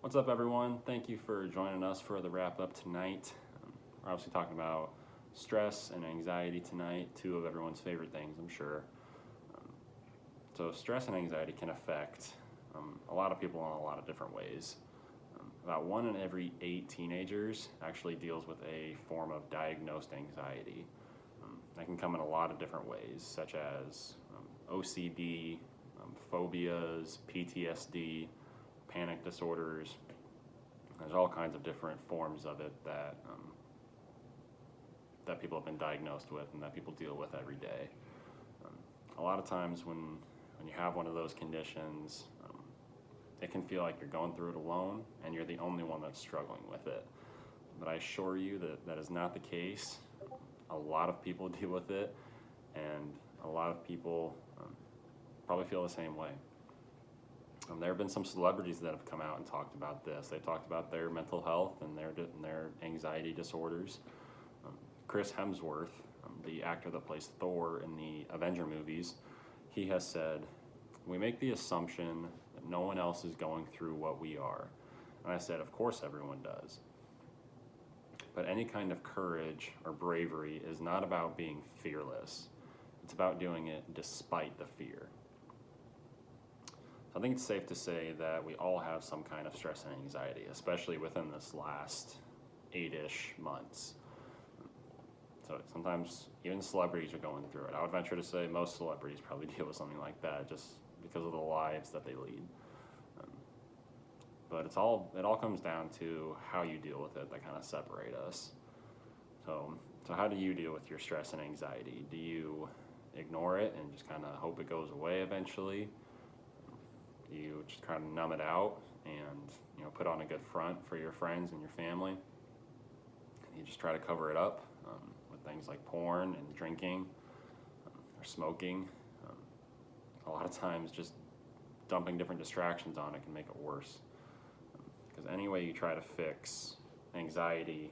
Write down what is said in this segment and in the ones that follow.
What's up, everyone? Thank you for joining us for the wrap up tonight. We're obviously talking about stress and anxiety tonight, two of everyone's favorite things, I'm sure. Um, so, stress and anxiety can affect a lot of people in a lot of different ways. About 1 in every 8 teenagers actually deals with a form of diagnosed anxiety. That can come in a lot of different ways, such as OCD, phobias, PTSD, panic disorders. There's all kinds of different forms of it that people have been diagnosed with and that people deal with every day. A lot of times when you have one of those conditions, it can feel like you're going through it alone and you're the only one that's struggling with it. But I assure you that that is not the case. A lot of people deal with it, and a lot of people probably feel the same way. There have been some celebrities that have come out and talked about this. They talked about their mental health and their anxiety disorders. Chris Hemsworth, the actor that plays Thor in the Avenger movies, he has said, "We make the assumption that no one else is going through what we are." And I said, of course everyone does. But any kind of courage or bravery is not about being fearless. It's about doing it despite the fear. So I think it's safe to say that we all have some kind of stress and anxiety, especially within this last 8-ish months. So sometimes even celebrities are going through it. I would venture to say most celebrities probably deal with something like that just because of the lives that they lead. But it all comes down to how you deal with it that kind of separate us. So how do you deal with your stress and anxiety? Do you ignore it and just kind of hope it goes away eventually? Do you just kind of numb it out and put on a good front for your friends and your family? And you just try to cover it up with things like porn and drinking or smoking. A lot of times just dumping different distractions on it can make it worse. Because any way you try to fix anxiety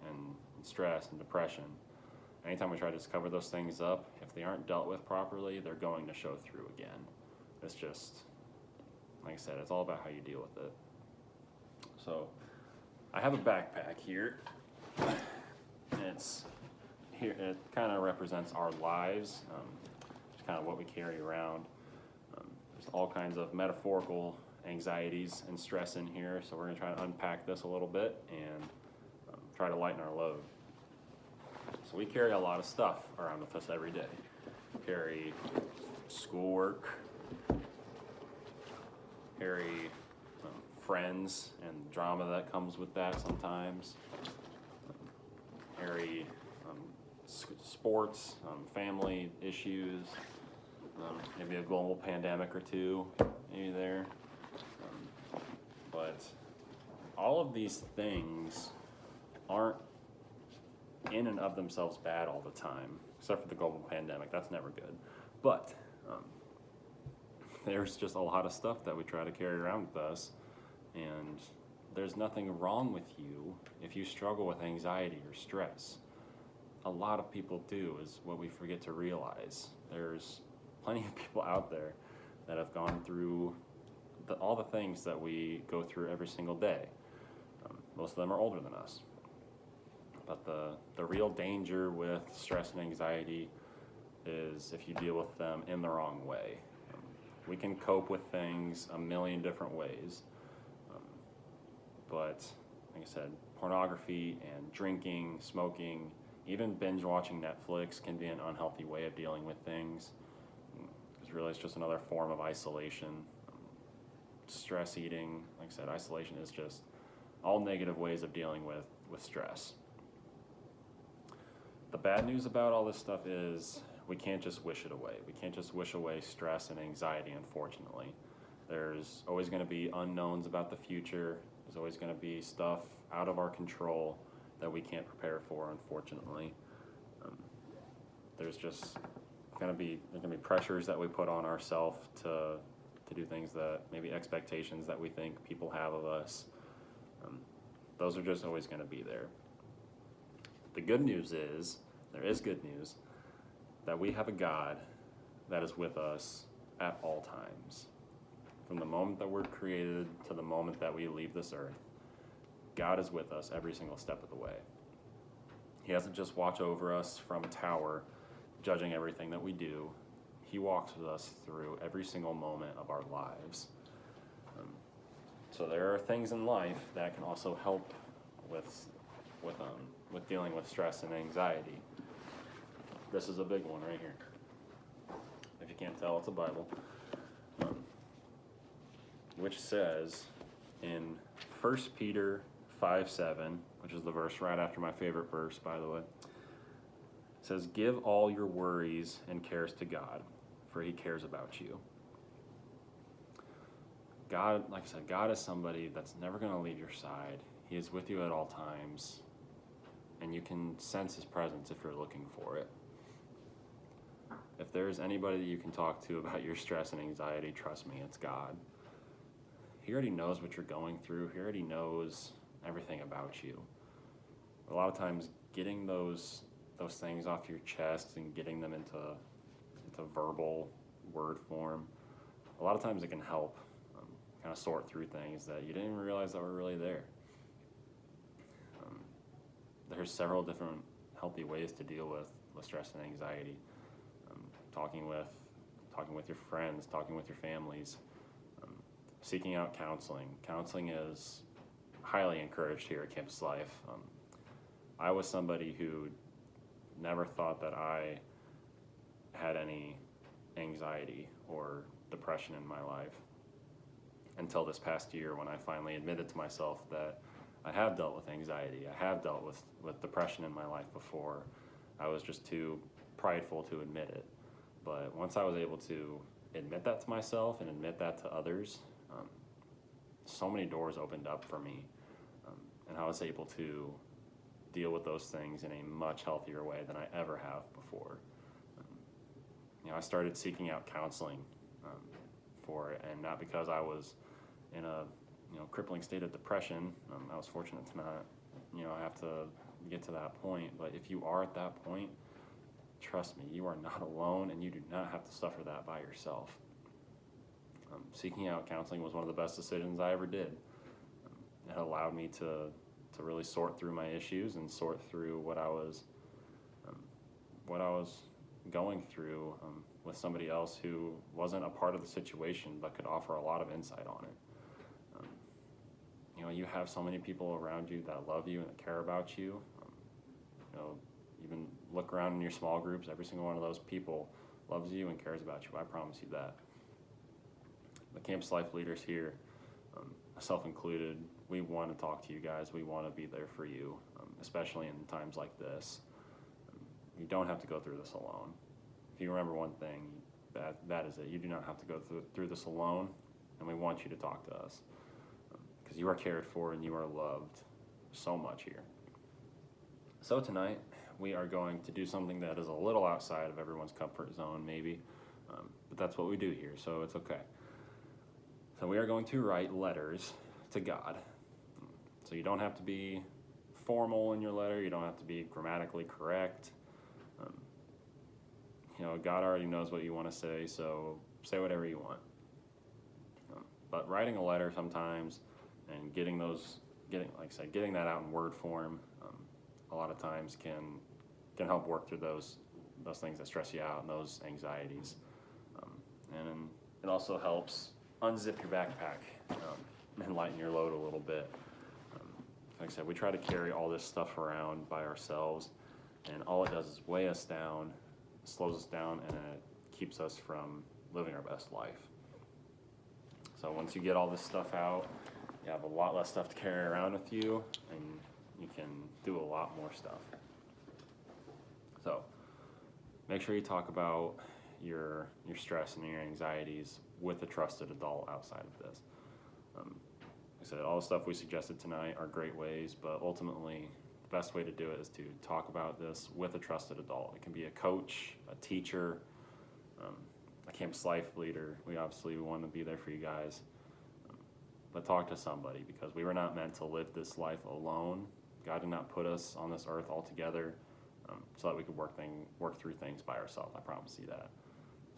and stress and depression, anytime we try to just cover those things up, if they aren't dealt with properly, they're going to show through again. It's just, like I said, it's all about how you deal with it. So I have a backpack here. It kind of represents our lives, just kind of what we carry around. There's all kinds of metaphorical anxieties and stress in here, so we're going to try to unpack this a little bit and try to lighten our load. So we carry a lot of stuff around with us every day. We carry schoolwork, carry friends and drama that comes with that sometimes, carry sports, family issues, maybe a global pandemic or two, maybe there. But all of these things aren't in and of themselves bad all the time, except for the global pandemic. That's never good. But there's just a lot of stuff that we try to carry around with us, and there's nothing wrong with you if you struggle with anxiety or stress. A lot of people do, is what we forget to realize. There's plenty of people out there that have gone through all the things that we go through every single day. Most of them are older than us. But the real danger with stress and anxiety is if you deal with them in the wrong way. We can cope with things a million different ways. But like I said, pornography and drinking, smoking, even binge watching Netflix can be an unhealthy way of dealing with things. Because really it's just another form of isolation. Stress eating, like I said, isolation is just all negative ways of dealing with stress. The bad news about all this stuff is we can't just wish it away. We can't just wish away stress and anxiety, unfortunately. There's always going to be unknowns about the future. There's always going to be stuff out of our control that we can't prepare for, unfortunately. There's just going to be pressures that we put on ourselves to do things that maybe expectations that we think people have of us. Those are just always going to be there. The good news is, there is good news, that we have a God that is with us at all times. From the moment that we're created to the moment that we leave this earth, God is with us every single step of the way. He doesn't just watch over us from a tower, judging everything that we do. He walks with us through every single moment of our lives. So there are things in life that can also help with dealing with stress and anxiety. This is a big one right here. If you can't tell, it's a Bible, which says in 1 Peter 5:7, which is the verse right after my favorite verse, by the way. It says, "Give all your worries and cares to God, for He cares about you." God, like I said, God is somebody that's never going to leave your side. He is with you at all times, and you can sense His presence if you're looking for it. If there's anybody that you can talk to about your stress and anxiety, trust me, it's God. He already knows what you're going through. He already knows everything about you. A lot of times getting those things off your chest and getting them into verbal word form, a lot of times it can help kind of sort through things that you didn't even realize that were really there. There's several different healthy ways to deal with stress and anxiety. Talking with your friends, talking with your families, seeking out counseling. Counseling is highly encouraged here at Campus Life. I was somebody who never thought that I had any anxiety or depression in my life until this past year, when I finally admitted to myself that I have dealt with anxiety. I have dealt with depression in my life before. I was just too prideful to admit it. But once I was able to admit that to myself and admit that to others, so many doors opened up for me, and I was able to deal with those things in a much healthier way than I ever have before. I started seeking out counseling for it, and not because I was in a crippling state of depression. I was fortunate to not have to get to that point. But if you are at that point, trust me, you are not alone, and you do not have to suffer that by yourself. Seeking out counseling was one of the best decisions I ever did. It allowed me to really sort through my issues and sort through what I was going through with somebody else who wasn't a part of the situation but could offer a lot of insight on it. You have so many people around you that love you and that care about you. Even look around in your small groups, every single one of those people loves you and cares about you. I promise you that. The Campus Life leaders here, myself included, we want to talk to you guys. We want to be there for you, especially in times like this. You don't have to go through this alone. If you remember one thing, that is it. You do not have to go through this alone, and we want you to talk to us because you are cared for and you are loved so much here. So tonight, we are going to do something that is a little outside of everyone's comfort zone, maybe, but that's what we do here, so it's okay. So we are going to write letters to God. So you don't have to be formal in your letter. You don't have to be grammatically correct. God already knows what you want to say, so say whatever you want. But writing a letter sometimes and getting that out in word form, a lot of times can help work through those things that stress you out and those anxieties. And it also helps unzip your backpack and lighten your load a little bit. Like I said, we try to carry all this stuff around by ourselves, and all it does is weigh us down, slows us down, and it keeps us from living our best life. So once you get all this stuff out, you have a lot less stuff to carry around with you, and you can do a lot more stuff. So make sure you talk about your stress and your anxieties with a trusted adult outside of this. Like I said, all the stuff we suggested tonight are great ways, but ultimately the best way to do it is to talk about this with a trusted adult. It can be a coach, a teacher, a Campus Life leader. We obviously want to be there for you guys, but talk to somebody, because we were not meant to live this life alone. God did not put us on this earth all together so that we could work through things by ourselves. I promise you that.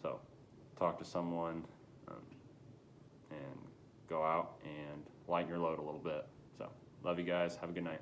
So talk to someone and go out and lighten your load a little bit. So, love you guys. Have a good night.